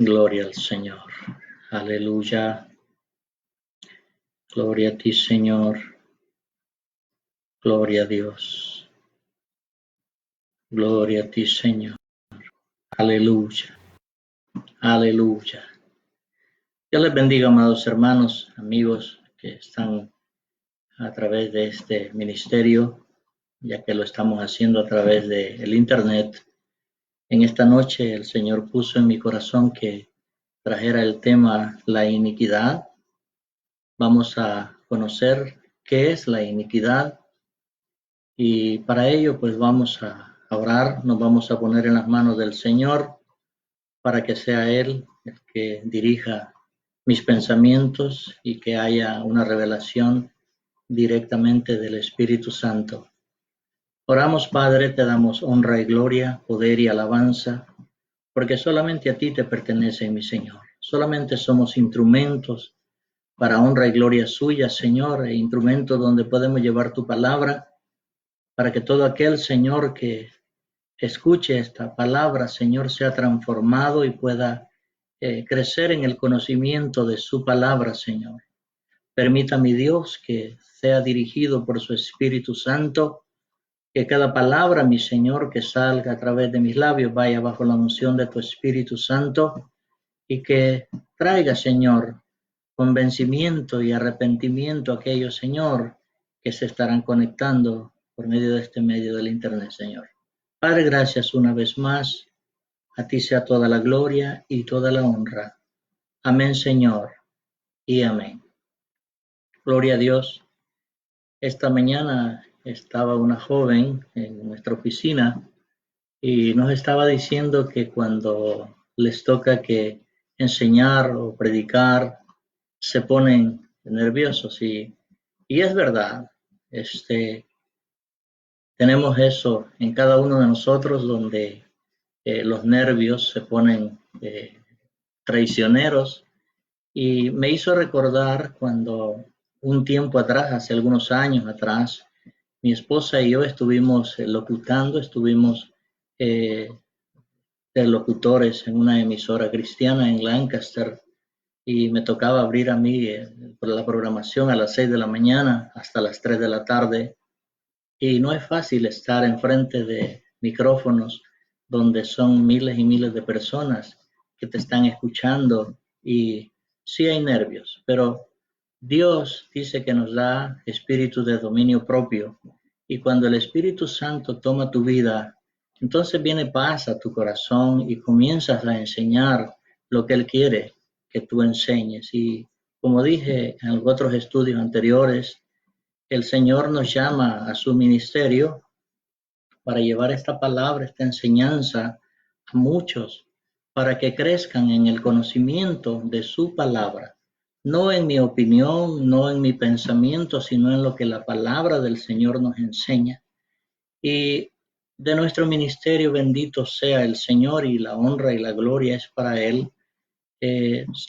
Gloria al Señor. Aleluya. Gloria a ti, Señor. Gloria a Dios. Gloria a ti, Señor. Aleluya. Aleluya. Dios les bendiga, amados hermanos, amigos que están a través de este ministerio, ya que lo estamos haciendo a través del internet. En esta noche el Señor puso en mi corazón que trajera el tema la iniquidad. Vamos a conocer qué es la iniquidad y para ello pues vamos a orar, nos vamos a poner en las manos del Señor para que sea Él el que dirija mis pensamientos y que haya una revelación directamente del Espíritu Santo. Oramos, Padre, te damos honra y gloria, poder y alabanza, porque solamente a ti te pertenece, mi Señor. Solamente somos instrumentos para honra y gloria suya, Señor, e instrumentos donde podemos llevar tu palabra, para que todo aquel, Señor, que escuche esta palabra, Señor, sea transformado y pueda crecer en el conocimiento de su palabra, Señor. Permita, mi Dios, que sea dirigido por su Espíritu Santo, que cada palabra, mi Señor, que salga a través de mis labios vaya bajo la unción de tu Espíritu Santo y que traiga, Señor, convencimiento y arrepentimiento a aquellos, Señor, que se estarán conectando por medio de este medio del internet, Señor. Padre, gracias una vez más. A ti sea toda la gloria y toda la honra. Amén, Señor, y amén. Gloria a Dios. Esta mañana estaba una joven en nuestra oficina y nos estaba diciendo que cuando les toca que enseñar o predicar, se ponen nerviosos y es verdad. Tenemos eso en cada uno de nosotros donde los nervios se ponen traicioneros y me hizo recordar cuando un tiempo atrás, hace algunos años atrás, mi esposa y yo estuvimos locutando, estuvimos de locutores en una emisora cristiana en Lancaster y me tocaba abrir a mí por la programación a las 6 de la mañana hasta las 3 de la tarde y no es fácil estar enfrente de micrófonos donde son miles y miles de personas que te están escuchando y sí hay nervios, pero Dios dice que nos da espíritu de dominio propio y cuando el Espíritu Santo toma tu vida, entonces viene paz a tu corazón y comienzas a enseñar lo que Él quiere que tú enseñes. Y como dije en otros estudios anteriores, el Señor nos llama a su ministerio para llevar esta palabra, esta enseñanza a muchos, para que crezcan en el conocimiento de su palabra. No en mi opinión, no en mi pensamiento, sino en lo que la palabra del Señor nos enseña. Y de nuestro ministerio, bendito sea el Señor, y la honra y la gloria es para Él.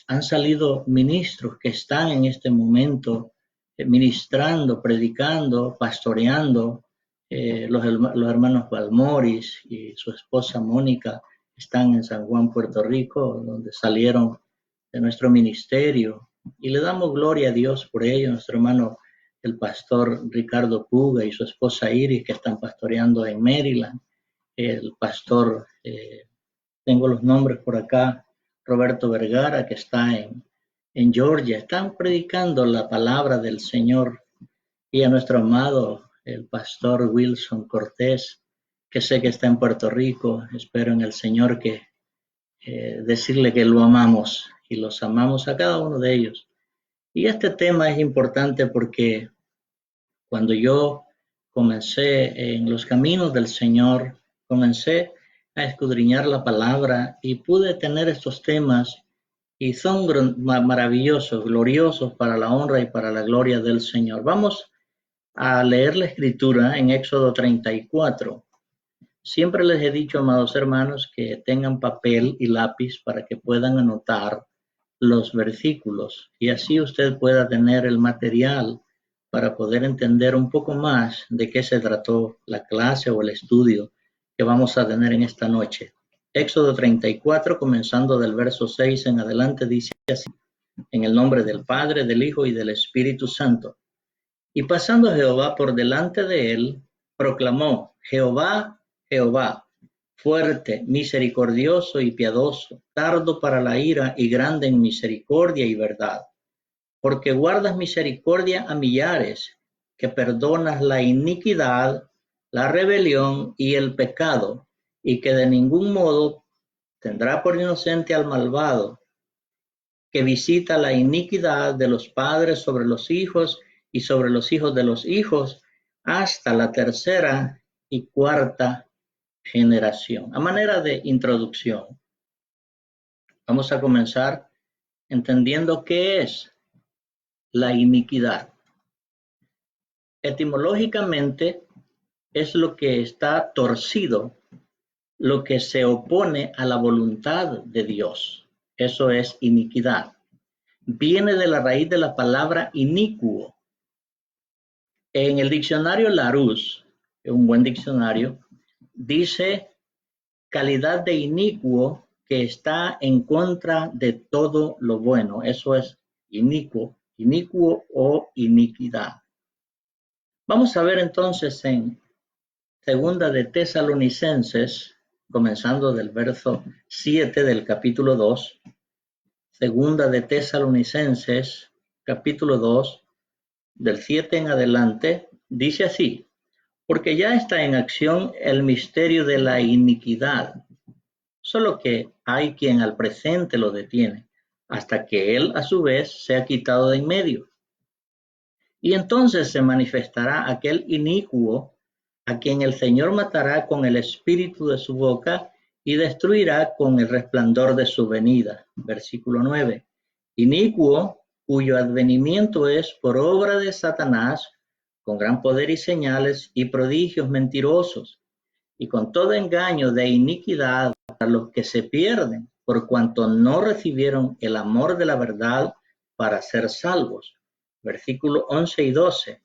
Han salido ministros que están en este momento ministrando, predicando, pastoreando. Los hermanos Balmoris y su esposa Mónica están en San Juan, Puerto Rico, donde salieron de nuestro ministerio. Y le damos gloria a Dios por ello. Nuestro hermano, el pastor Ricardo Puga y su esposa Iris, que están pastoreando en Maryland. El pastor, tengo los nombres por acá, Roberto Vergara, que está en Georgia. Están predicando la palabra del Señor. Y a nuestro amado, el pastor Wilson Cortés, que sé que está en Puerto Rico. Espero en el Señor que decirle que lo amamos y los amamos a cada uno de ellos. Y este tema es importante porque cuando yo comencé en los caminos del Señor, comencé a escudriñar la palabra y pude tener estos temas y son maravillosos, gloriosos para la honra y para la gloria del Señor. Vamos a leer la escritura en Éxodo 34. Siempre les he dicho, amados hermanos, que tengan papel y lápiz para que puedan anotar los versículos y así usted pueda tener el material para poder entender un poco más de qué se trató la clase o el estudio que vamos a tener en esta noche. Éxodo 34, comenzando del verso 6 en adelante, dice así: en el nombre del Padre, del Hijo y del Espíritu Santo. Y pasando Jehová por delante de él, proclamó: Jehová, Jehová, fuerte, misericordioso y piadoso, tardo para la ira y grande en misericordia y verdad, porque guardas misericordia a millares, que perdonas la iniquidad, la rebelión y el pecado, y que de ningún modo tendrá por inocente al malvado, que visita la iniquidad de los padres sobre los hijos y sobre los hijos de los hijos, hasta la tercera y cuarta generación. A manera de introducción, vamos a comenzar entendiendo qué es la iniquidad. Etimológicamente es lo que está torcido, lo que se opone a la voluntad de Dios. Eso es iniquidad. Viene de la raíz de la palabra inicuo. En el diccionario Larousse, un buen diccionario, dice calidad de inicuo que está en contra de todo lo bueno. Eso es inicuo, inicuo o iniquidad. Vamos a ver entonces en Segunda de Tesalonicenses, comenzando del verso 7 del capítulo 2, Segunda de Tesalonicenses, capítulo 2, del 7 en adelante, dice así: porque ya está en acción el misterio de la iniquidad, solo que hay quien al presente lo detiene, hasta que él a su vez sea quitado de en medio. Y entonces se manifestará aquel inicuo, a quien el Señor matará con el espíritu de su boca y destruirá con el resplandor de su venida. Versículo 9. Inicuo, cuyo advenimiento es por obra de Satanás, con gran poder y señales y prodigios mentirosos, y con todo engaño de iniquidad a los que se pierden, por cuanto no recibieron el amor de la verdad para ser salvos. Versículos 11 y 12.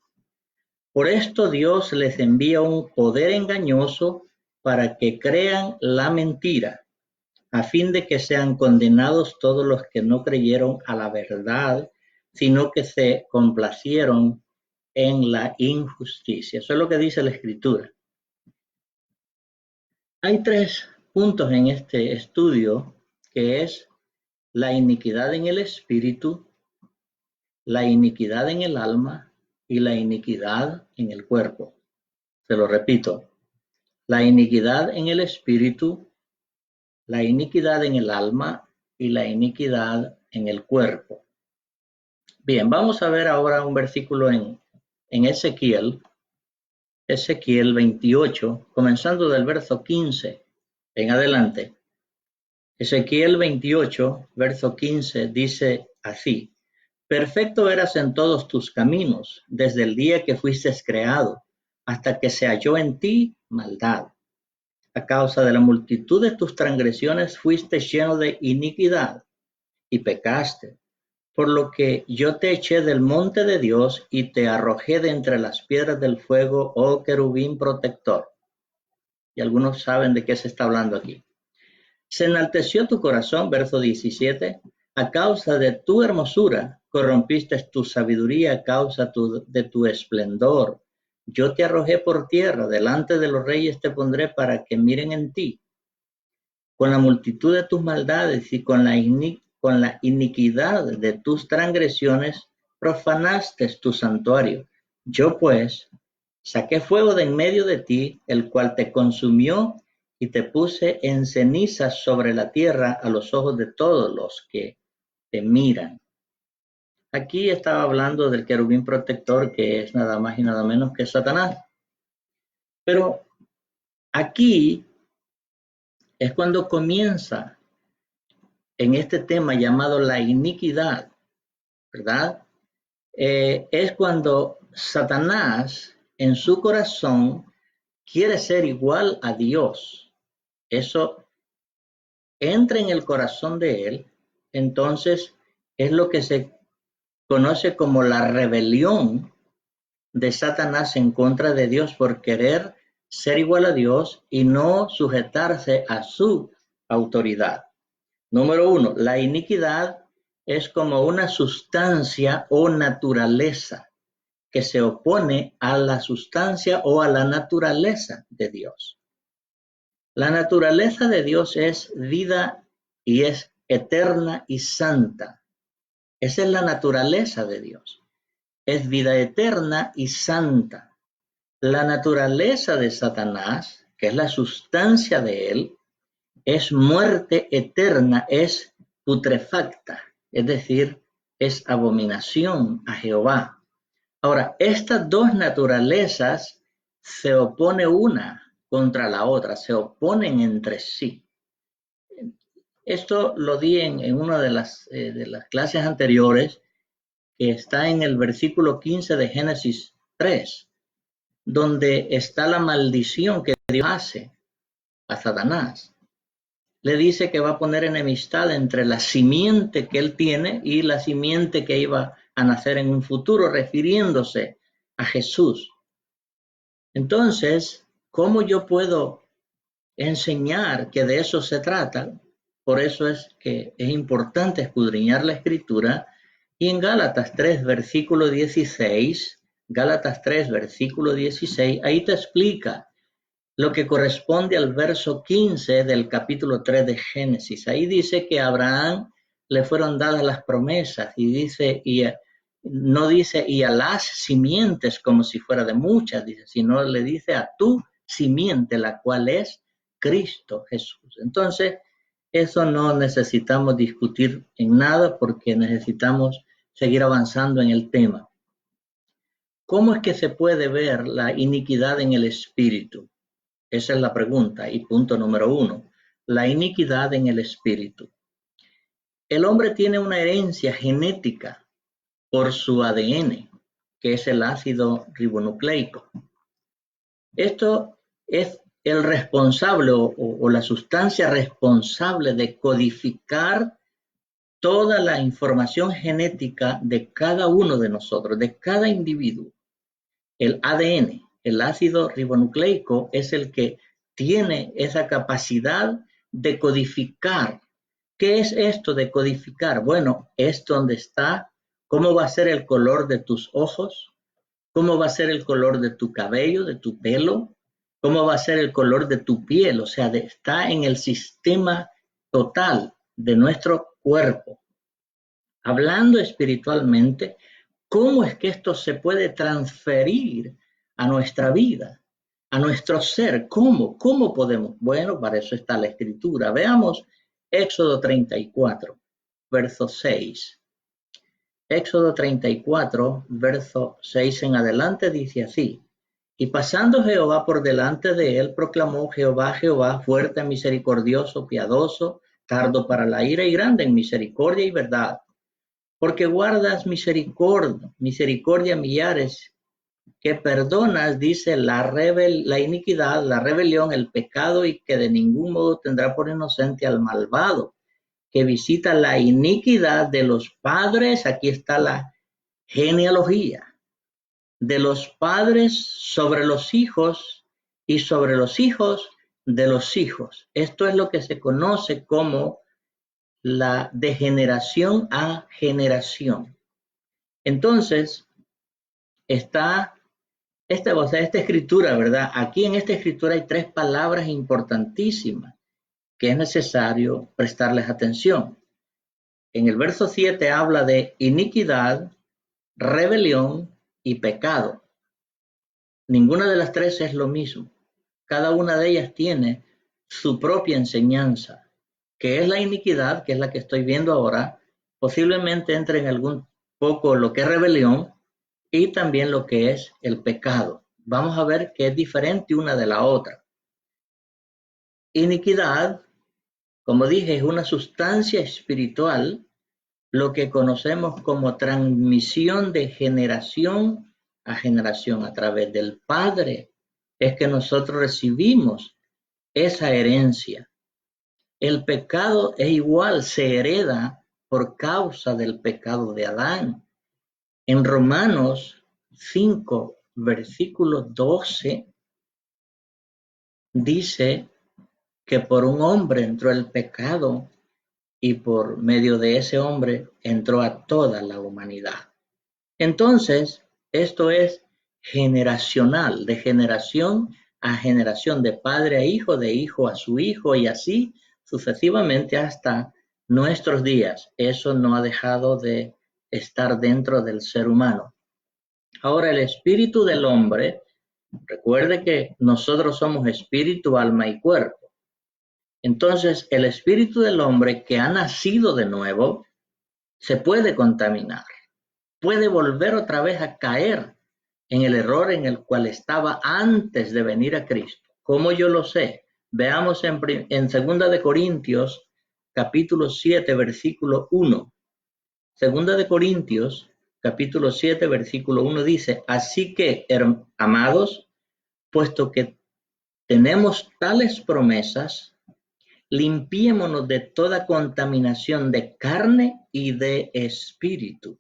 Por esto Dios les envía un poder engañoso para que crean la mentira, a fin de que sean condenados todos los que no creyeron a la verdad, sino que se complacieron en la injusticia. Eso es lo que dice la Escritura. Hay 3 puntos en este estudio, que es la iniquidad en el espíritu, la iniquidad en el alma y la iniquidad en el cuerpo. Se lo repito: la iniquidad en el espíritu, la iniquidad en el alma y la iniquidad en el cuerpo. Bien, vamos a ver ahora un versículo en Ezequiel 28, comenzando del verso 15 en adelante. Ezequiel 28, verso 15, dice así: perfecto eras en todos tus caminos, desde el día que fuiste creado, hasta que se halló en ti maldad. A causa de la multitud de tus transgresiones fuiste lleno de iniquidad y pecaste, por lo que yo te eché del monte de Dios y te arrojé de entre las piedras del fuego, oh querubín protector. Y algunos saben de qué se está hablando aquí. Se enalteció tu corazón, verso 17, a causa de tu hermosura, corrompiste tu sabiduría a causa de tu esplendor. Yo te arrojé por tierra, delante de los reyes te pondré para que miren en ti. Con la multitud de tus maldades y con la iniquidad de tus transgresiones, profanaste tu santuario. Yo pues saqué fuego de en medio de ti, el cual te consumió, y te puse en cenizas sobre la tierra a los ojos de todos los que te miran. Aquí estaba hablando del querubín protector, que es nada más y nada menos que Satanás. Pero aquí es cuando comienza en este tema llamado la iniquidad, ¿verdad? Es cuando Satanás en su corazón quiere ser igual a Dios. Eso entra en el corazón de él, entonces es lo que se conoce como la rebelión de Satanás en contra de Dios por querer ser igual a Dios y no sujetarse a su autoridad. Número 1, la iniquidad es como una sustancia o naturaleza que se opone a la sustancia o a la naturaleza de Dios. La naturaleza de Dios es vida y es eterna y santa. Esa es la naturaleza de Dios. Es vida eterna y santa. La naturaleza de Satanás, que es la sustancia de él, es muerte eterna, es putrefacta, es decir, es abominación a Jehová. Ahora, estas dos naturalezas se oponen una contra la otra, se oponen entre sí. Esto lo di en una de las clases anteriores, que está en el versículo 15 de Génesis 3, donde está la maldición que Dios hace a Satanás. Le dice que va a poner enemistad entre la simiente que él tiene y la simiente que iba a nacer en un futuro, refiriéndose a Jesús. Entonces, ¿cómo yo puedo enseñar que de eso se trata? Por eso es que es importante escudriñar la Escritura. Y en Gálatas 3, versículo 16, Gálatas 3, versículo 16, ahí te explica lo que corresponde al verso 15 del capítulo 3 de Génesis. Ahí dice que a Abraham le fueron dadas las promesas y dice, no dice y a las simientes como si fuera de muchas, dice, sino le dice a tu simiente, la cual es Cristo Jesús. Entonces, eso no necesitamos discutir en nada porque necesitamos seguir avanzando en el tema. ¿Cómo es que se puede ver la iniquidad en el espíritu? Esa es la pregunta y punto número 1. La iniquidad en el espíritu. El hombre tiene una herencia genética por su ADN, que es el ácido ribonucleico. Esto es el responsable o la sustancia responsable de codificar toda la información genética de cada uno de nosotros, de cada individuo. El ADN, el ácido ribonucleico, es el que tiene esa capacidad de codificar. ¿Qué es esto de codificar? Bueno, es donde está cómo va a ser el color de tus ojos, cómo va a ser el color de tu cabello, de tu pelo, cómo va a ser el color de tu piel, o sea, está en el sistema total de nuestro cuerpo. Hablando espiritualmente, ¿cómo es que esto se puede transferir a nuestra vida, a nuestro ser? ¿Cómo? ¿Cómo podemos? Bueno, para eso está la Escritura. Veamos Éxodo 34, verso 6. Éxodo 34, verso 6 en adelante dice así. Y pasando Jehová por delante de él, proclamó Jehová, Jehová, fuerte, misericordioso, piadoso, tardo para la ira y grande en misericordia y verdad. Porque guardas misericordia millares, que perdonas, dice, la iniquidad, la rebelión, el pecado, y que de ningún modo tendrá por inocente al malvado, que visita la iniquidad de los padres, aquí está la genealogía, de los padres sobre los hijos y sobre los hijos de los hijos. Esto es lo que se conoce como la de generación a generación. Entonces, está esta escritura, ¿verdad? Aquí en esta escritura hay 3 palabras importantísimas que es necesario prestarles atención. En el verso 7 habla de iniquidad, rebelión y pecado. Ninguna de las 3 es lo mismo. Cada una de ellas tiene su propia enseñanza, que es la iniquidad, que es la que estoy viendo ahora. Posiblemente entre en algún poco lo que es rebelión y también lo que es el pecado. Vamos a ver que es diferente una de la otra. Iniquidad, como dije, es una sustancia espiritual, lo que conocemos como transmisión de generación a generación a través del Padre. Es que nosotros recibimos esa herencia. El pecado es igual, se hereda por causa del pecado de Adán. En Romanos 5, versículo 12, dice que por un hombre entró el pecado y por medio de ese hombre entró a toda la humanidad. Entonces, esto es generacional, de generación a generación, de padre a hijo, de hijo a su hijo y así sucesivamente hasta nuestros días. Eso no ha dejado de estar dentro del ser humano. Ahora, el espíritu del hombre, recuerde que nosotros somos espíritu, alma y cuerpo. Entonces, el espíritu del hombre que ha nacido de nuevo se puede contaminar, puede volver otra vez a caer en el error en el cual estaba antes de venir a Cristo. ¿Cómo yo lo sé? Veamos en 2 de Corintios, capítulo 7, versículo 1. 2 de Corintios, capítulo 7, versículo 1 dice, así que, amados, puesto que tenemos tales promesas, limpiémonos de toda contaminación de carne y de espíritu,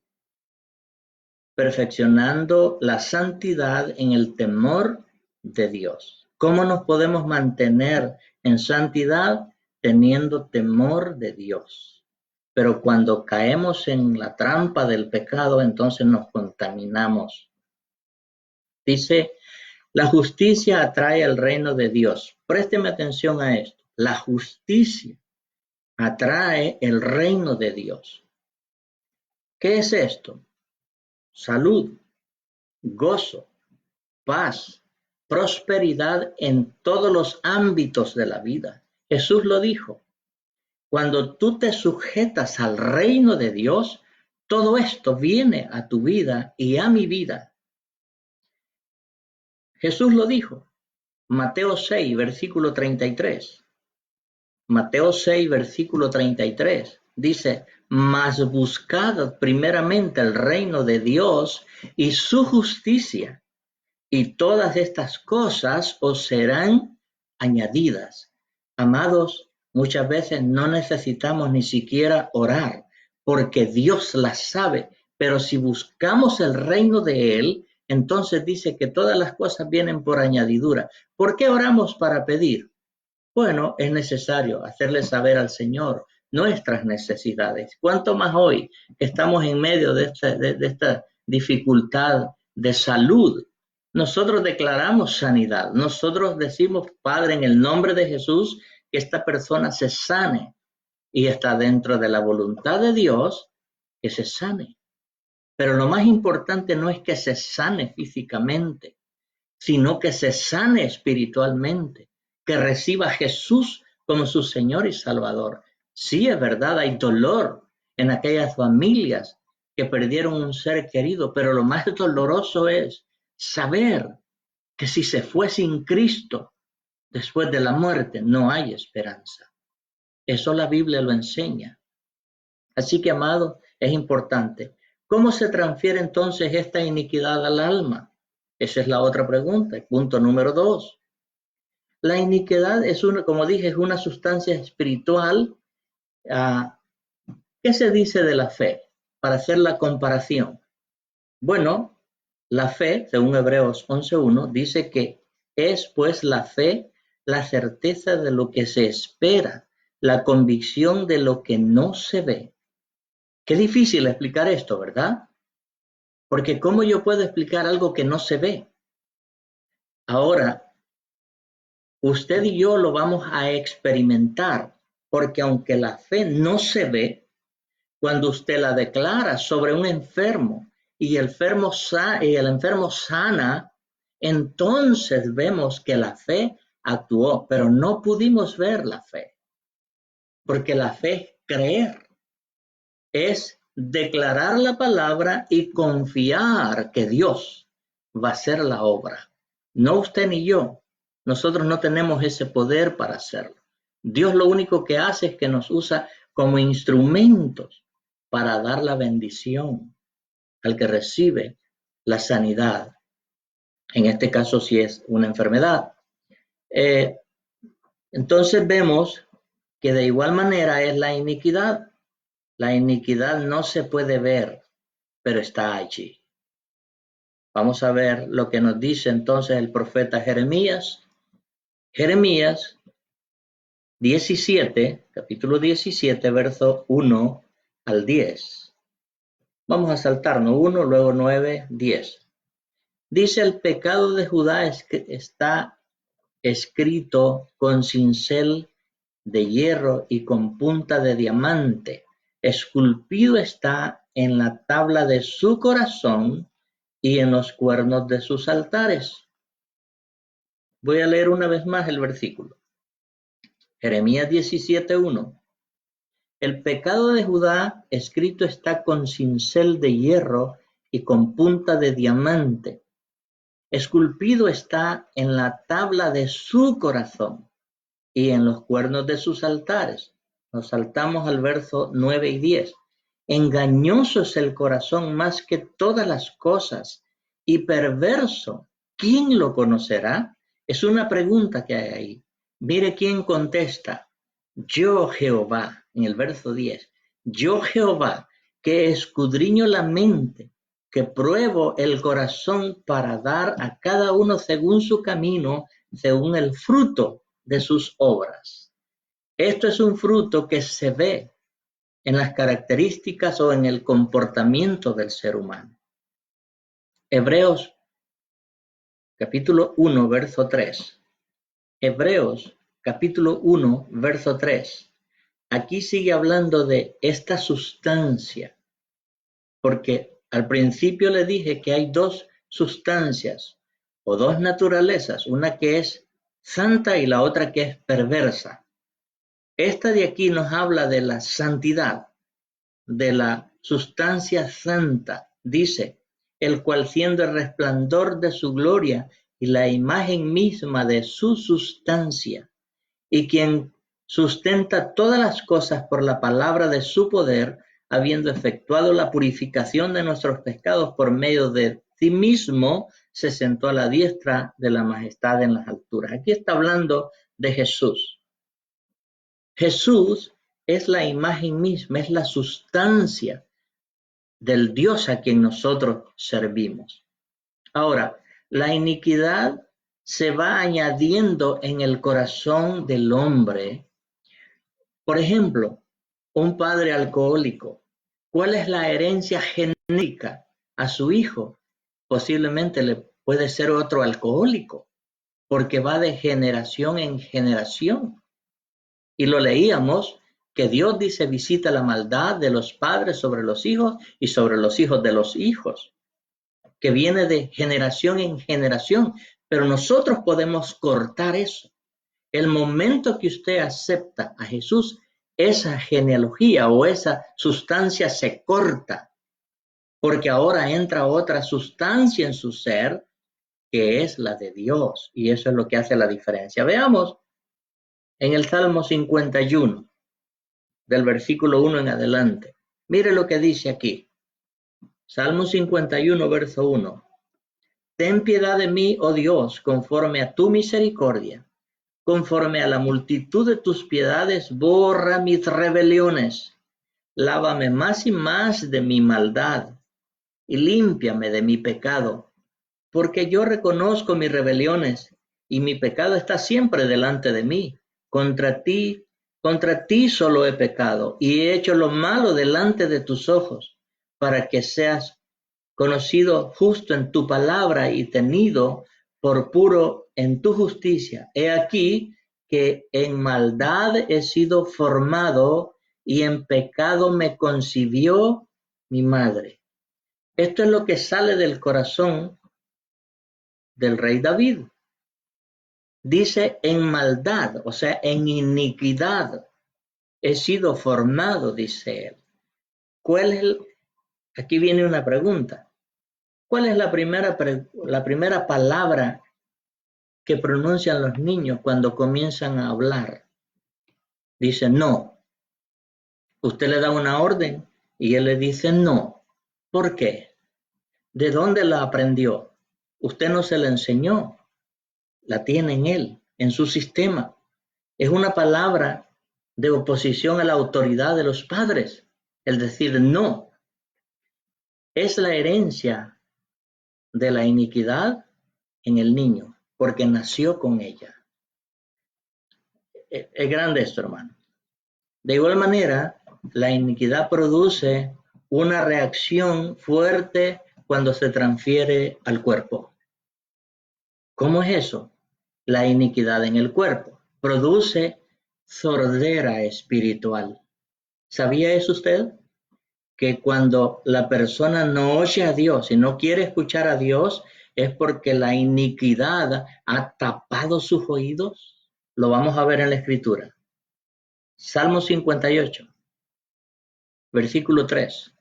perfeccionando la santidad en el temor de Dios. ¿Cómo nos podemos mantener en santidad? Teniendo temor de Dios. Pero cuando caemos en la trampa del pecado, entonces nos contaminamos. Dice, la justicia atrae al reino de Dios. Présteme atención a esto. La justicia atrae el reino de Dios. ¿Qué es esto? Salud, gozo, paz, prosperidad en todos los ámbitos de la vida. Jesús lo dijo. Cuando tú te sujetas al reino de Dios, todo esto viene a tu vida y a mi vida. Jesús lo dijo. Mateo 6, versículo 33. Mateo 6, versículo 33. Dice, mas buscad primeramente el reino de Dios y su justicia, y todas estas cosas os serán añadidas. Amados, muchas veces no necesitamos ni siquiera orar, porque Dios las sabe, pero si buscamos el reino de Él, entonces dice que todas las cosas vienen por añadidura. ¿Por qué oramos para pedir? Bueno, es necesario hacerle saber al Señor nuestras necesidades. Cuánto más hoy que estamos en medio de esta dificultad de salud. Nosotros declaramos sanidad. Nosotros decimos, Padre, en el nombre de Jesús, que esta persona se sane. Y está dentro de la voluntad de Dios que se sane. Pero lo más importante no es que se sane físicamente, sino que se sane espiritualmente, que reciba a Jesús como su Señor y Salvador. Sí, es verdad, hay dolor en aquellas familias que perdieron un ser querido, pero lo más doloroso es saber que si se fue sin Cristo, después de la muerte no hay esperanza. Eso la Biblia lo enseña. Así que, amado, es importante. ¿Cómo se transfiere entonces esta iniquidad al alma? Esa es la otra pregunta. Punto número 2. La iniquidad es como dije, es una sustancia espiritual. ¿Qué se dice de la fe? Para hacer la comparación. Bueno, la fe, según Hebreos 11.1, dice que es pues la fe la certeza de lo que se espera, la convicción de lo que no se ve. Qué difícil explicar esto, ¿verdad? Porque ¿cómo yo puedo explicar algo que no se ve? Ahora, usted y yo lo vamos a experimentar, porque aunque la fe no se ve, cuando usted la declara sobre un enfermo y el enfermo sana, entonces vemos que la fe actuó, pero no pudimos ver la fe, porque la fe es creer, es declarar la palabra y confiar que Dios va a hacer la obra. No usted ni yo. Nosotros no tenemos ese poder para hacerlo. Dios lo único que hace es que nos usa como instrumentos para dar la bendición al que recibe la sanidad. En este caso, si es una enfermedad. Entonces vemos que de igual manera es la iniquidad. La iniquidad no se puede ver, pero está allí. Vamos a ver lo que nos dice entonces el profeta Jeremías. Jeremías, 17, capítulo 17, verso 1 al 10. Vamos a saltarnos 1, luego 9, 10. Dice: el pecado de Judá está escrito con cincel de hierro y con punta de diamante. Esculpido está en la tabla de su corazón y en los cuernos de sus altares. Voy a leer una vez más el versículo. Jeremías 17:1. El pecado de Judá escrito está con cincel de hierro y con punta de diamante. Esculpido está en la tabla de su corazón y en los cuernos de sus altares. Nos saltamos al verso 9 y 10. Engañoso es el corazón más que todas las cosas y perverso. ¿Quién lo conocerá? Es una pregunta que hay ahí. Mire quién contesta. Yo Jehová, en el verso 10. Yo Jehová, que escudriño la mente, que pruebo el corazón para dar a cada uno según su camino, según el fruto de sus obras. Esto es un fruto que se ve en las características o en el comportamiento del ser humano. Hebreos capítulo 1, verso 3. Hebreos capítulo 1, verso 3. Aquí sigue hablando de esta sustancia, porque al principio le dije que hay dos sustancias o dos naturalezas, una que es santa y la otra que es perversa. Esta de aquí nos habla de la santidad, de la sustancia santa, dice, el cual siendo el resplandor de su gloria y la imagen misma de su sustancia, y quien sustenta todas las cosas por la palabra de su poder, habiendo efectuado la purificación de nuestros pecados por medio de sí mismo, se sentó a la diestra de la majestad en las alturas. Aquí está hablando de Jesús. Jesús es la imagen misma, es la sustancia del Dios a quien nosotros servimos. Ahora, la iniquidad se va añadiendo en el corazón del hombre. Por ejemplo, un padre alcohólico. ¿Cuál es la herencia genética a su hijo? Posiblemente le puede ser otro alcohólico, porque va de generación en generación. Y lo leíamos, que Dios dice visita la maldad de los padres sobre los hijos y sobre los hijos de los hijos, que viene de generación en generación, pero nosotros podemos cortar eso. El momento que usted acepta a Jesús, esa genealogía o esa sustancia se corta, porque ahora entra otra sustancia en su ser, que es la de Dios, y eso es lo que hace la diferencia. Veamos en el Salmo 51, del versículo 1 en adelante. Mire lo que dice aquí. Salmo 51, verso 1. Ten piedad de mí, oh Dios, conforme a tu misericordia. Conforme a la multitud de tus piedades, borra mis rebeliones. Lávame más y más de mi maldad y límpiame de mi pecado. Porque yo reconozco mis rebeliones y mi pecado está siempre delante de mí. Contra ti solo he pecado y he hecho lo malo delante de tus ojos, para que seas conocido justo en tu palabra y tenido por puro en tu justicia. He aquí que en maldad he sido formado y en pecado me concibió mi madre. Esto es lo que sale del corazón del rey David. Dice en maldad, o sea, en iniquidad he sido formado, dice él. Aquí viene una pregunta. ¿Cuál es la primera palabra que pronuncian los niños cuando comienzan a hablar? Dice no. Usted le da una orden y él le dice no. ¿Por qué? ¿De dónde la aprendió? Usted no se la enseñó. La tiene en él, en su sistema. Es una palabra de oposición a la autoridad de los padres. El decir no. Es la herencia de la iniquidad en el niño, porque nació con ella. es grande esto, hermano. De igual manera, la iniquidad produce una reacción fuerte cuando se transfiere al cuerpo. ¿Cómo es eso? La iniquidad en el cuerpo produce sordera espiritual. ¿Sabía eso usted? Que cuando la persona no oye a Dios y no quiere escuchar a Dios, es porque la iniquidad ha tapado sus oídos. Lo vamos a ver en la Escritura. Salmo 58, versículo 3.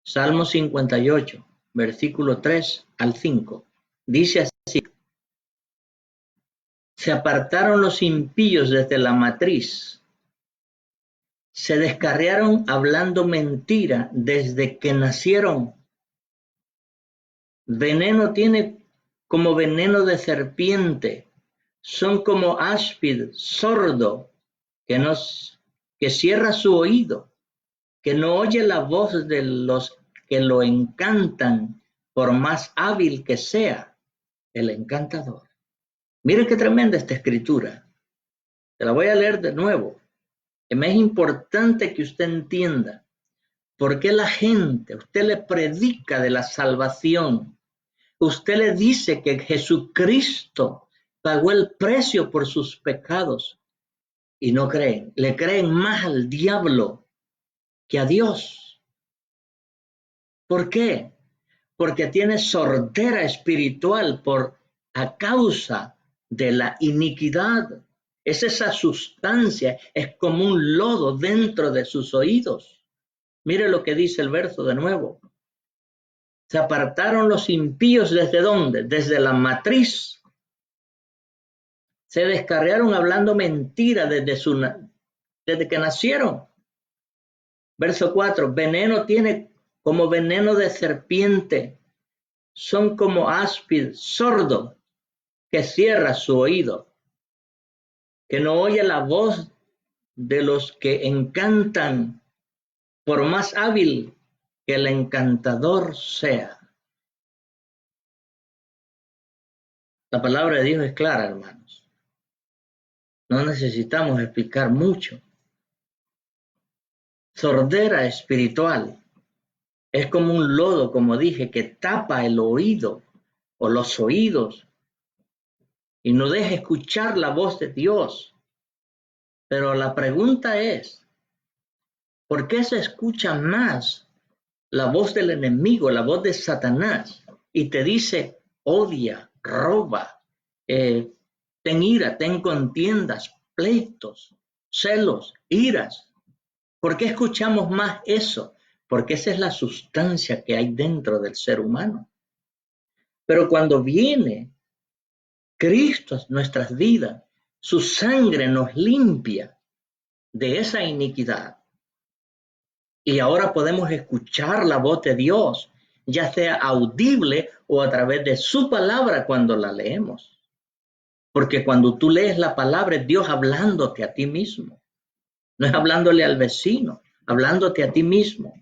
Salmo 58, versículo 3 al 5. Dice así: se apartaron los impíos desde la matriz, se descarriaron hablando mentira desde que nacieron. Veneno tiene como veneno de serpiente, son como áspid sordo que cierra su oído, que no oye la voz de los que lo encantan, por más hábil que sea el encantador. Mire qué tremenda esta escritura. Te la voy a leer de nuevo. Me es importante que usted entienda por qué la gente, usted le predica de la salvación. Usted le dice que Jesucristo pagó el precio por sus pecados y no creen. Le creen más al diablo que a Dios. ¿Por qué? Porque tiene sordera espiritual a causa de la iniquidad. Es esa sustancia, es como un lodo dentro de sus oídos. Mire lo que dice el verso de nuevo. Se apartaron los impíos ¿desde dónde? Desde la matriz. Se descarriaron hablando mentira desde que nacieron. Verso 4. Veneno tiene como veneno de serpiente. Son como áspid sordo que cierra su oído, que no oye la voz de los que encantan, por más hábil que el encantador sea. La palabra de Dios es clara, hermanos. No necesitamos explicar mucho. Sordera espiritual es como un lodo, como dije, que tapa el oído o los oídos y no deja escuchar la voz de Dios. Pero la pregunta es, ¿por qué se escucha más la voz del enemigo, la voz de Satanás? Y te dice, odia, roba, ten ira, ten contiendas, pleitos, celos, iras. ¿Por qué escuchamos más eso? Porque esa es la sustancia que hay dentro del ser humano. Pero cuando viene Cristo a nuestras vidas, su sangre nos limpia de esa iniquidad. Y ahora podemos escuchar la voz de Dios, ya sea audible o a través de su palabra cuando la leemos. Porque cuando tú lees la palabra es Dios hablándote a ti mismo. No es hablándole al vecino, hablándote a ti mismo.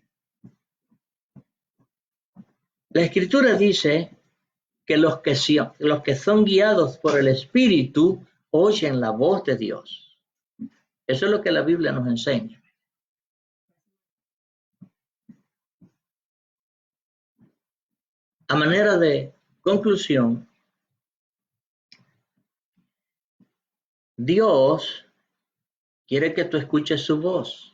La Escritura dice que los que son guiados por el Espíritu oyen la voz de Dios. Eso es lo que la Biblia nos enseña. A manera de conclusión, Dios quiere que tú escuches su voz.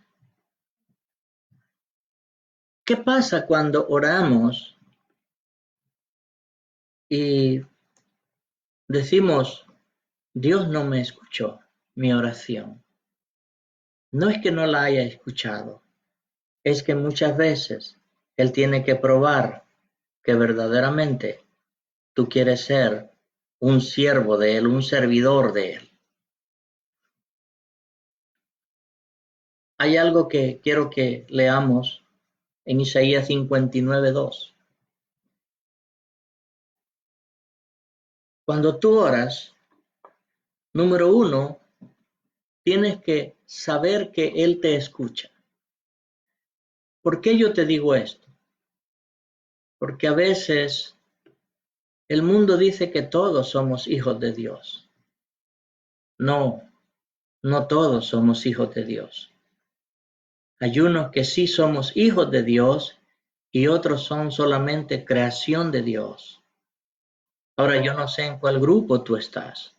¿Qué pasa cuando oramos y decimos, Dios no me escuchó mi oración? No es que no la haya escuchado, es que muchas veces Él tiene que probar que verdaderamente tú quieres ser un siervo de Él, un servidor de Él. Hay algo que quiero que leamos en Isaías 59:2. Cuando tú oras, número uno, tienes que saber que Él te escucha. ¿Por qué yo te digo esto? Porque a veces el mundo dice que todos somos hijos de Dios. No, No todos somos hijos de Dios. Hay unos que sí somos hijos de Dios y otros son solamente creación de Dios. Ahora yo no sé en cuál grupo tú estás,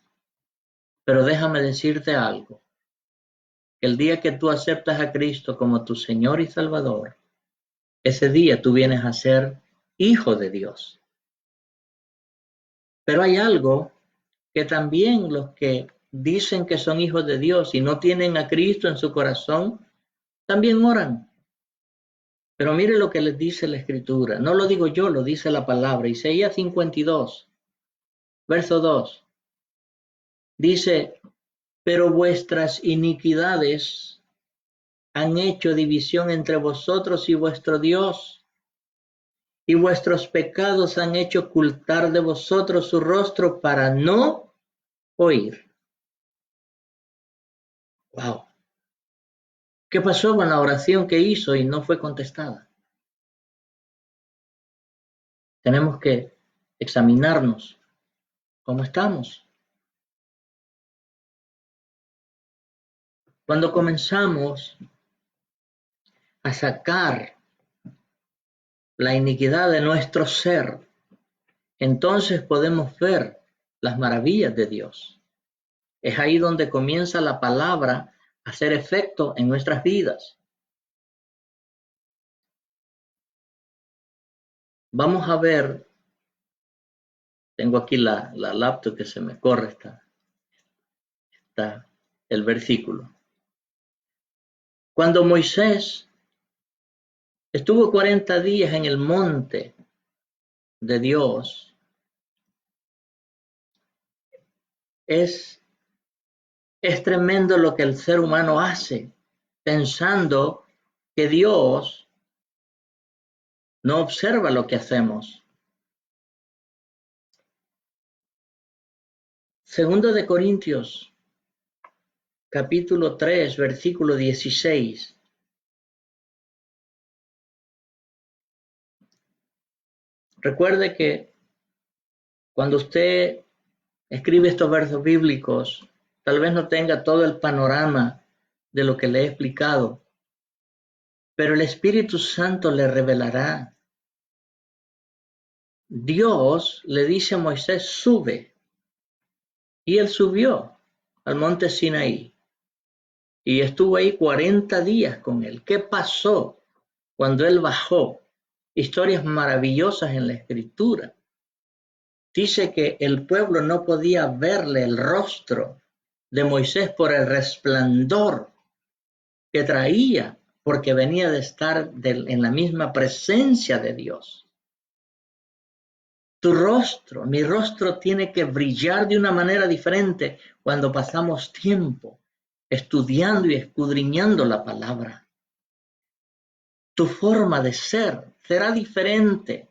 pero déjame decirte algo. El día que tú aceptas a Cristo como tu Señor y Salvador, ese día tú vienes a ser hijo de Dios. Pero hay algo que también los que dicen que son hijos de Dios y no tienen a Cristo en su corazón, también oran. Pero mire lo que les dice la Escritura. No lo digo yo, lo dice la palabra. Isaías 52, verso 2. Dice, pero vuestras iniquidades han hecho división entre vosotros y vuestro Dios, y vuestros pecados han hecho ocultar de vosotros su rostro para no oír. Wow. ¿Qué pasó con la oración que hizo y no fue contestada? Tenemos que examinarnos cómo estamos. Cuando comenzamos a sacar la iniquidad de nuestro ser, entonces podemos ver las maravillas de Dios. Es ahí donde comienza la palabra a hacer efecto en nuestras vidas. Vamos a ver, tengo aquí la laptop que se me corre, está el versículo. Cuando Moisés estuvo 40 días en el monte de Dios, es tremendo lo que el ser humano hace, pensando que Dios no observa lo que hacemos. Segundo de Corintios, capítulo 3, versículo 16. Recuerde que cuando usted escribe estos versos bíblicos, tal vez no tenga todo el panorama de lo que le he explicado, pero el Espíritu Santo le revelará. Dios le dice a Moisés, sube, y él subió al monte Sinaí y estuvo ahí 40 días con él. ¿Qué pasó cuando él bajó? Historias maravillosas en la Escritura. Dice que el pueblo no podía verle el rostro de Moisés por el resplandor que traía, porque venía de estar en la misma presencia de Dios. Tu rostro, mi rostro tiene que brillar de una manera diferente cuando pasamos tiempo estudiando y escudriñando la palabra. Tu forma de ser será diferente.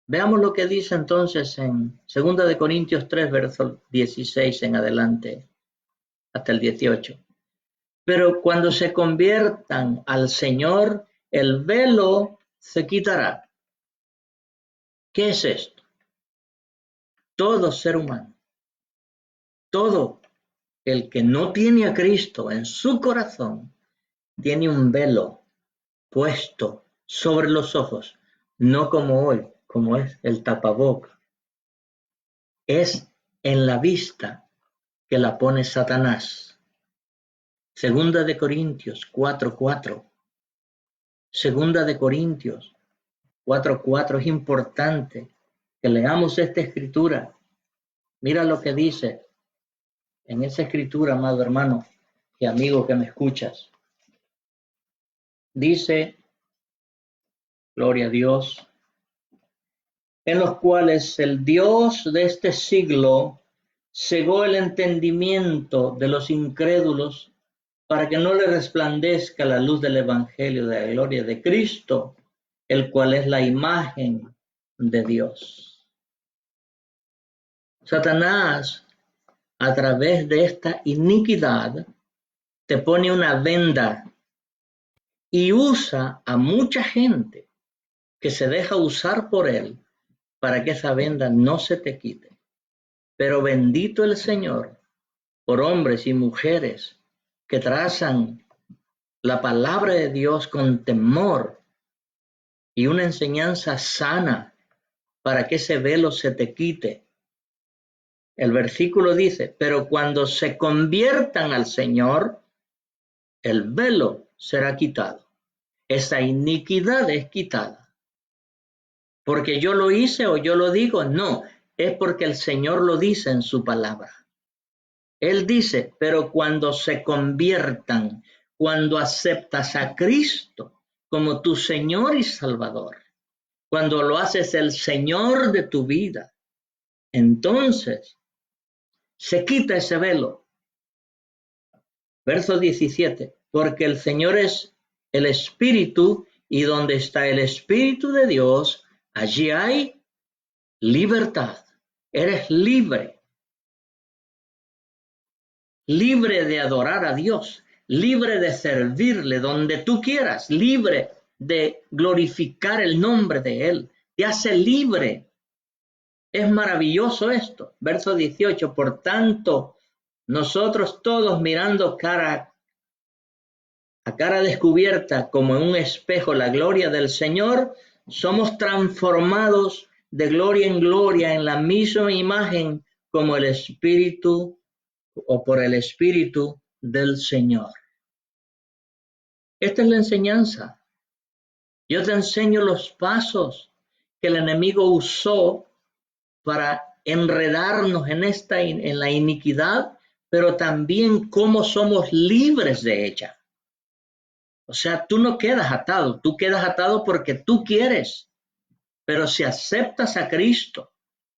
Veamos lo que dice entonces en 2 de Corintios 3, verso 16 en adelante, hasta el 18. Pero cuando se conviertan al Señor, el velo se quitará. ¿Qué es esto? Todo ser humano, todo el que no tiene a Cristo en su corazón, tiene un velo puesto sobre los ojos, no como hoy, como es el tapaboca. Es en la vista que la pone Satanás. Segunda de Corintios 4:4. Segunda de Corintios 4:4. Es importante que leamos esta escritura. Mira lo que dice en esa escritura, amado hermano y amigo que me escuchas. Dice, gloria a Dios, en los cuales el Dios de este siglo cegó el entendimiento de los incrédulos para que no le resplandezca la luz del Evangelio de la gloria de Cristo, el cual es la imagen de Dios. Satanás, a través de esta iniquidad, te pone una venda y usa a mucha gente que se deja usar por él para que esa venda no se te quite. Pero bendito el Señor, por hombres y mujeres que trazan la palabra de Dios con temor y una enseñanza sana para que ese velo se te quite. El versículo dice, pero cuando se conviertan al Señor, el velo será quitado. Esa iniquidad es quitada. Porque yo lo hice o yo lo digo, no, es porque el Señor lo dice en su palabra. Él dice, pero cuando se conviertan, cuando aceptas a Cristo como tu Señor y Salvador, cuando lo haces el Señor de tu vida, entonces se quita ese velo. Verso 17, porque el Señor es el Espíritu y donde está el Espíritu de Dios, allí hay libertad. Eres libre, libre de adorar a Dios, libre de servirle donde tú quieras, libre de glorificar el nombre de Él. Te hace libre. Es maravilloso esto. Verso 18, por tanto, nosotros todos mirando a cara descubierta como en un espejo la gloria del Señor, somos transformados de gloria en gloria en la misma imagen como el Espíritu o por el Espíritu del Señor. Esta es la enseñanza. Yo te enseño los pasos que el enemigo usó para enredarnos en la iniquidad, pero también cómo somos libres de ella. O sea, tú no quedas atado, tú quedas atado porque tú quieres, pero si aceptas a Cristo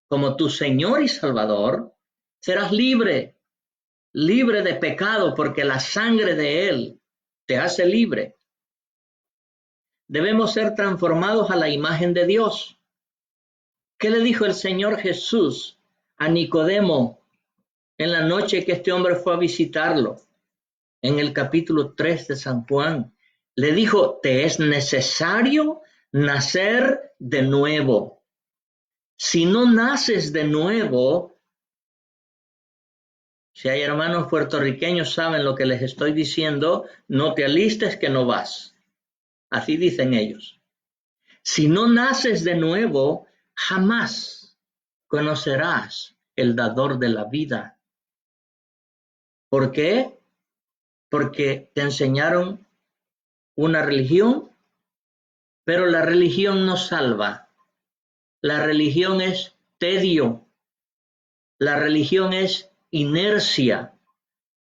como tu Señor y Salvador, serás libre, libre de pecado porque la sangre de Él te hace libre. Debemos ser transformados a la imagen de Dios. ¿Qué le dijo el Señor Jesús a Nicodemo en la noche que este hombre fue a visitarlo? En el capítulo 3 de San Juan, le dijo, te es necesario nacer de nuevo. Si no naces de nuevo, si hay hermanos puertorriqueños saben lo que les estoy diciendo, no te alistes que no vas. Así dicen ellos. Si no naces de nuevo, jamás conocerás el dador de la vida. ¿Por qué? Porque te enseñaron una religión, pero la religión no salva. La religión es tedio. La religión es inercia.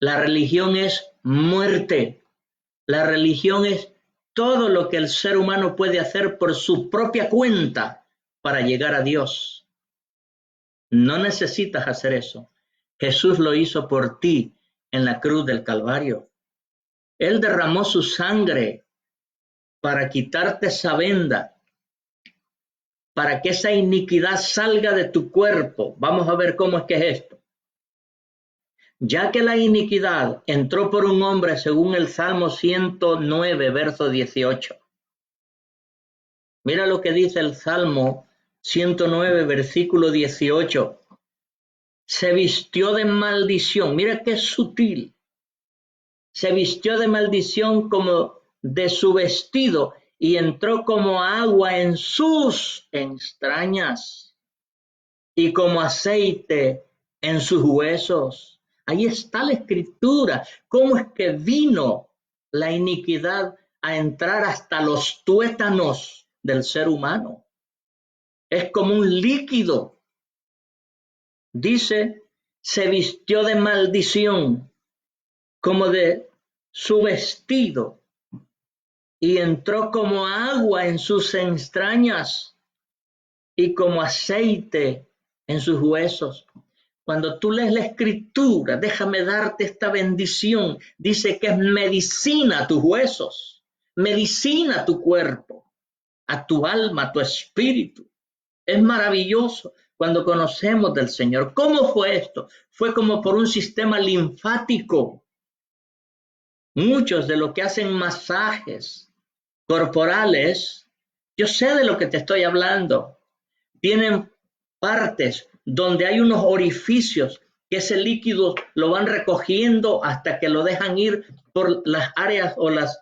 La religión es muerte. La religión es todo lo que el ser humano puede hacer por su propia cuenta para llegar a Dios. No necesitas hacer eso. Jesús lo hizo por ti en la cruz del Calvario. Él derramó su sangre para quitarte esa venda, para que esa iniquidad salga de tu cuerpo. Vamos a ver cómo es que es esto. Ya que la iniquidad entró por un hombre según el Salmo 109, verso 18. Mira lo que dice el Salmo 109, versículo 18. Se vistió de maldición. Mira qué sutil. Se vistió de maldición como de su vestido y entró como agua en sus entrañas y como aceite en sus huesos. Ahí está la escritura. ¿Cómo es que vino la iniquidad a entrar hasta los tuétanos del ser humano? Es como un líquido. Dice, se vistió de maldición como de su vestido y entró como agua en sus entrañas y como aceite en sus huesos. Cuando tú lees la escritura, déjame darte esta bendición, dice que es medicina a tus huesos, medicina a tu cuerpo, a tu alma, a tu espíritu. Es maravilloso cuando conocemos del Señor. ¿Cómo fue esto? Fue como por un sistema linfático. Muchos de los que hacen masajes corporales, yo sé de lo que te estoy hablando, tienen partes donde hay unos orificios que ese líquido lo van recogiendo hasta que lo dejan ir por las áreas o las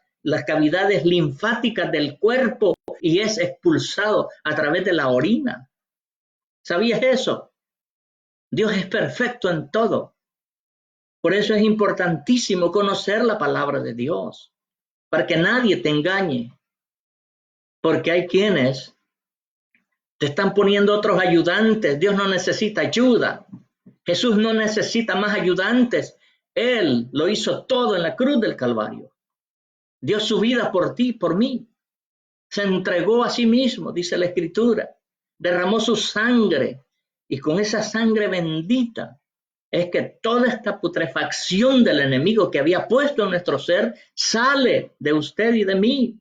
cavidades linfáticas del cuerpo y es expulsado a través de la orina. ¿Sabías eso? Dios es perfecto en todo. Por eso es importantísimo conocer la palabra de Dios, para que nadie te engañe, porque hay quienes te están poniendo otros ayudantes. Dios no necesita ayuda. Jesús no necesita más ayudantes. Él lo hizo todo en la cruz del Calvario. Dio su vida por ti, por mí. Se entregó a sí mismo, dice la Escritura. Derramó su sangre y con esa sangre bendita es que toda esta putrefacción del enemigo que había puesto en nuestro ser sale de usted y de mí.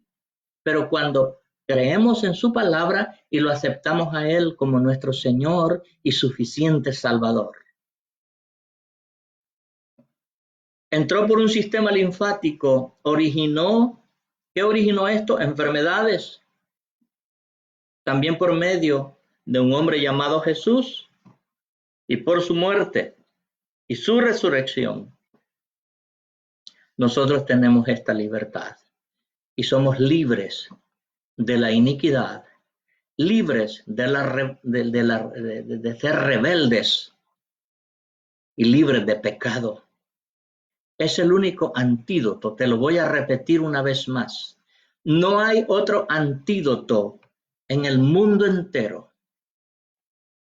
Pero cuando creemos en su palabra y lo aceptamos a Él como nuestro Señor y suficiente Salvador. Entró por un sistema linfático, ¿qué originó esto? Enfermedades. También por medio de un hombre llamado Jesús y por su muerte y su resurrección, nosotros tenemos esta libertad y somos libres de la iniquidad, libres de ser rebeldes y libres de pecado. Es el único antídoto, te lo voy a repetir una vez más. No hay otro antídoto en el mundo entero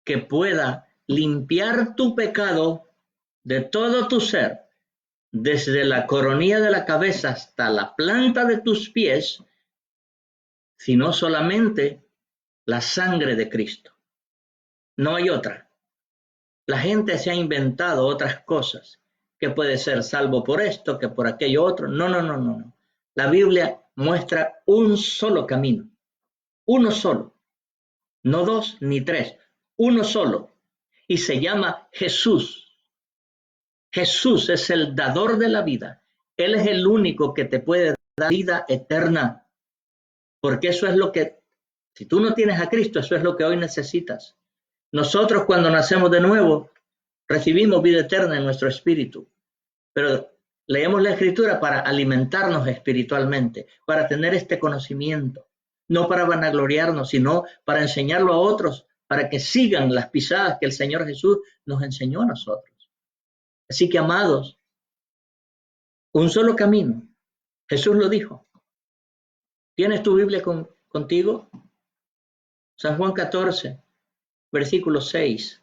que pueda limpiar tu pecado de todo tu ser, desde la coronilla de la cabeza hasta la planta de tus pies, sino solamente la sangre de Cristo. No hay otra. La gente se ha inventado otras cosas, que puede ser salvo por esto, que por aquello otro. No. La Biblia muestra un solo camino, uno solo, no dos ni tres, uno solo, y se llama Jesús. Jesús es el dador de la vida. Él es el único que te puede dar vida eterna, porque eso es lo que, si tú no tienes a Cristo, eso es lo que hoy necesitas. Nosotros cuando nacemos de nuevo, recibimos vida eterna en nuestro espíritu, pero leemos la Escritura para alimentarnos espiritualmente, para tener este conocimiento, no para vanagloriarnos, sino para enseñarlo a otros, para que sigan las pisadas que el Señor Jesús nos enseñó a nosotros. Así que, amados, un solo camino. Jesús lo dijo. ¿Tienes tu Biblia contigo? San Juan 14, versículo 6.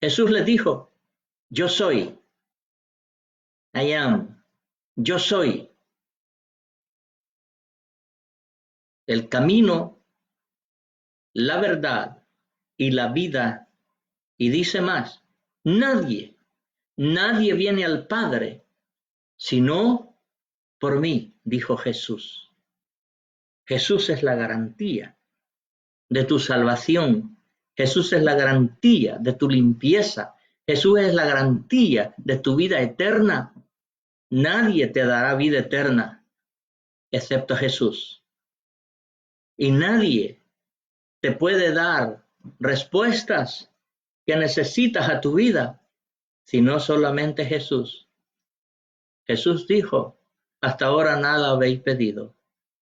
Jesús les dijo, yo soy. I am. Yo soy. El camino, la verdad y la vida. Y dice más, nadie viene al Padre sino por mí, dijo Jesús. Jesús es la garantía de tu salvación. Jesús es la garantía de tu limpieza. Jesús es la garantía de tu vida eterna. Nadie te dará vida eterna excepto Jesús. Y nadie te puede dar respuestas que necesitas a tu vida, sino solamente Jesús. Jesús dijo, hasta ahora nada habéis pedido,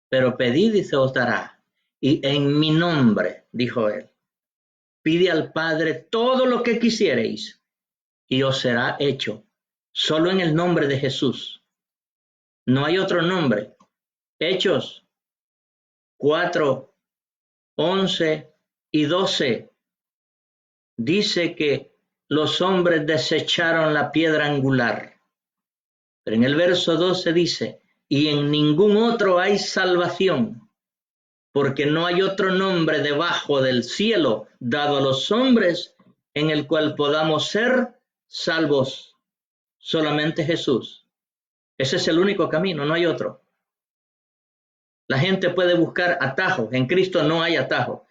pero pedid y se os dará. Y en mi nombre, dijo él, pide al Padre todo lo que quisiereis y os será hecho. Solo en el nombre de Jesús. No hay otro nombre. Hechos 4, 11 y 12 dice que los hombres desecharon la piedra angular. Pero en el verso 12 dice, y en ningún otro hay salvación, porque no hay otro nombre debajo del cielo dado a los hombres en el cual podamos ser salvos. Solamente Jesús. Ese es el único camino, no hay otro. La gente puede buscar atajos, en Cristo no hay atajos.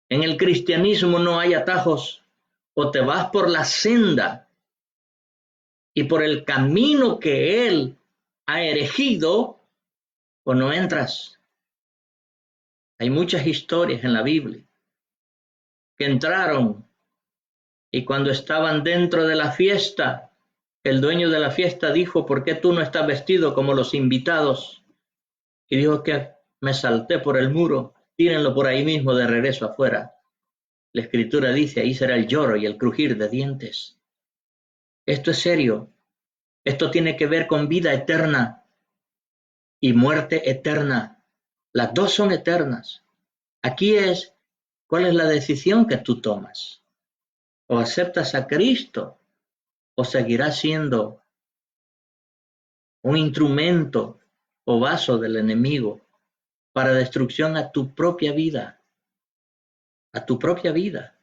En el cristianismo no hay atajos. O te vas por la senda y por el camino que Él ha erigido, o no entras. Hay muchas historias en la Biblia que entraron Y cuando estaban dentro de la fiesta, el dueño de la fiesta dijo, ¿por qué tú no estás vestido como los invitados? Y dijo que me salté por el muro, tírenlo por ahí mismo de regreso afuera. La escritura dice, ahí será el lloro y el crujir de dientes. Esto es serio. Esto tiene que ver con vida eterna y muerte eterna. Las dos son eternas. Aquí es, ¿cuál es la decisión que tú tomas? O aceptas a Cristo o seguirás siendo un instrumento o vaso del enemigo para destrucción a tu propia vida, a tu propia vida.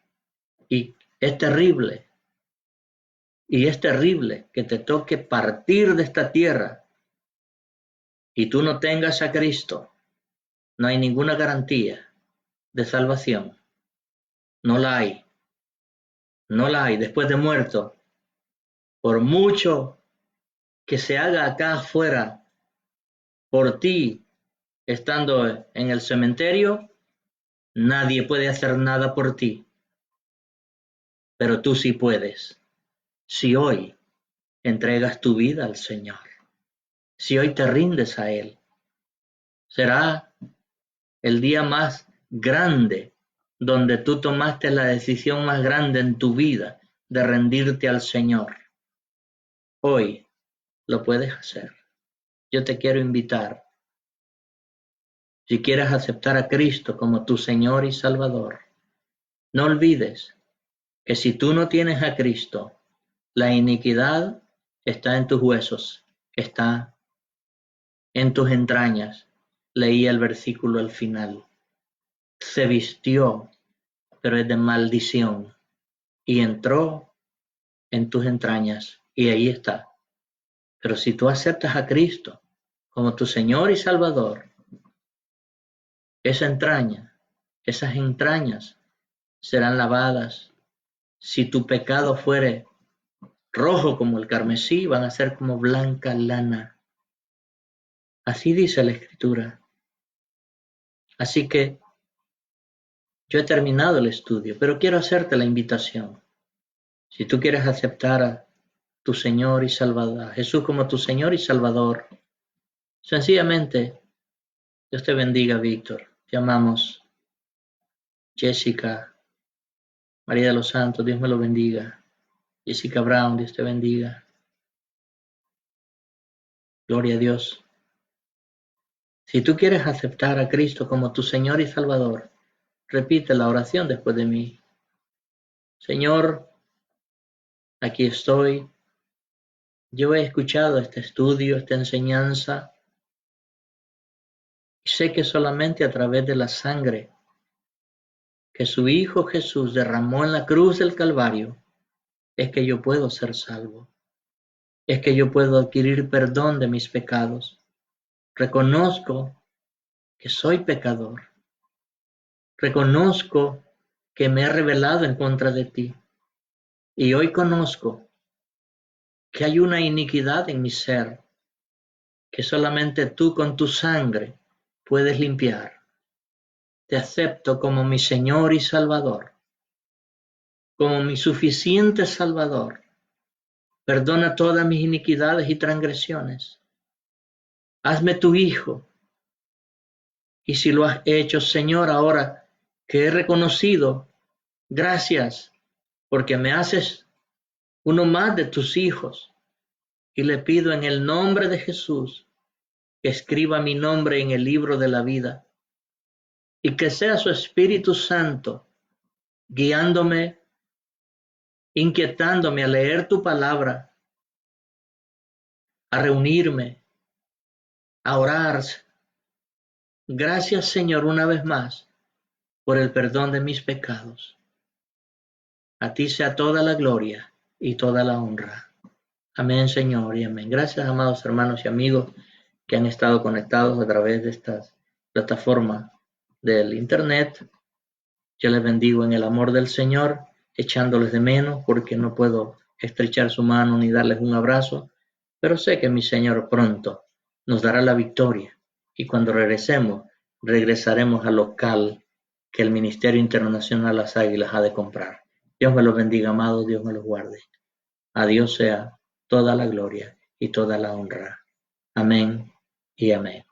Y es terrible que te toque partir de esta tierra y tú no tengas a Cristo. No hay ninguna garantía de salvación. No la hay. No la hay. Después de muerto, por mucho que se haga acá afuera por ti, estando en el cementerio, nadie puede hacer nada por ti. Pero tú sí puedes. Si hoy entregas tu vida al Señor, si hoy te rindes a Él, será el día más grande donde tú tomaste la decisión más grande en tu vida de rendirte al Señor. Hoy lo puedes hacer. Yo te quiero invitar, si quieres aceptar a Cristo como tu Señor y Salvador, no olvides que si tú no tienes a Cristo, la iniquidad está en tus huesos, está en tus entrañas. Leí el versículo al final. Se vistió, pero es de maldición, y entró en tus entrañas, y ahí está. Pero si tú aceptas a Cristo como tu Señor y Salvador, esas entrañas serán lavadas. Si tu pecado fuere rojo como el carmesí, van a ser como blanca lana. Así dice la Escritura. Así que yo he terminado el estudio, pero quiero hacerte la invitación. Si tú quieres aceptar a tu Señor y Salvador, a Jesús como tu Señor y Salvador, sencillamente, Dios te bendiga, Víctor. Te amamos. Jessica, María de los Santos, Dios me lo bendiga. Jessica Brown, Dios te bendiga. Gloria a Dios. Si tú quieres aceptar a Cristo como tu Señor y Salvador, repite la oración después de mí. Señor, aquí estoy. Yo he escuchado este estudio, esta enseñanza, y sé que solamente a través de la sangre que su Hijo Jesús derramó en la cruz del Calvario es que yo puedo ser salvo. Es que yo puedo adquirir perdón de mis pecados. Reconozco que soy pecador. Reconozco que me he rebelado en contra de ti. Y hoy conozco que hay una iniquidad en mi ser que solamente tú con tu sangre puedes limpiar. Te acepto como mi Señor y Salvador, como mi suficiente Salvador. Perdona todas mis iniquidades y transgresiones. Hazme tu hijo. Y si lo has hecho, Señor, ahora que he reconocido, gracias, porque me haces uno más de tus hijos. Y le pido en el nombre de Jesús que escriba mi nombre en el libro de la vida y que sea su Espíritu Santo guiándome, inquietándome a leer tu palabra, a reunirme, a orar. Gracias, Señor, una vez más por el perdón de mis pecados. A ti sea toda la gloria y toda la honra. Amén, Señor, y amén. Gracias, amados hermanos y amigos que han estado conectados a través de estas plataformas del Internet. Yo les bendigo en el amor del Señor, echándoles de menos porque no puedo estrechar su mano ni darles un abrazo, pero sé que mi Señor pronto nos dará la victoria y cuando regresemos, regresaremos al local que el Ministerio Internacional Las Águilas ha de comprar. Dios me los bendiga, amado, Dios me los guarde. A Dios sea toda la gloria y toda la honra. Amén y amén.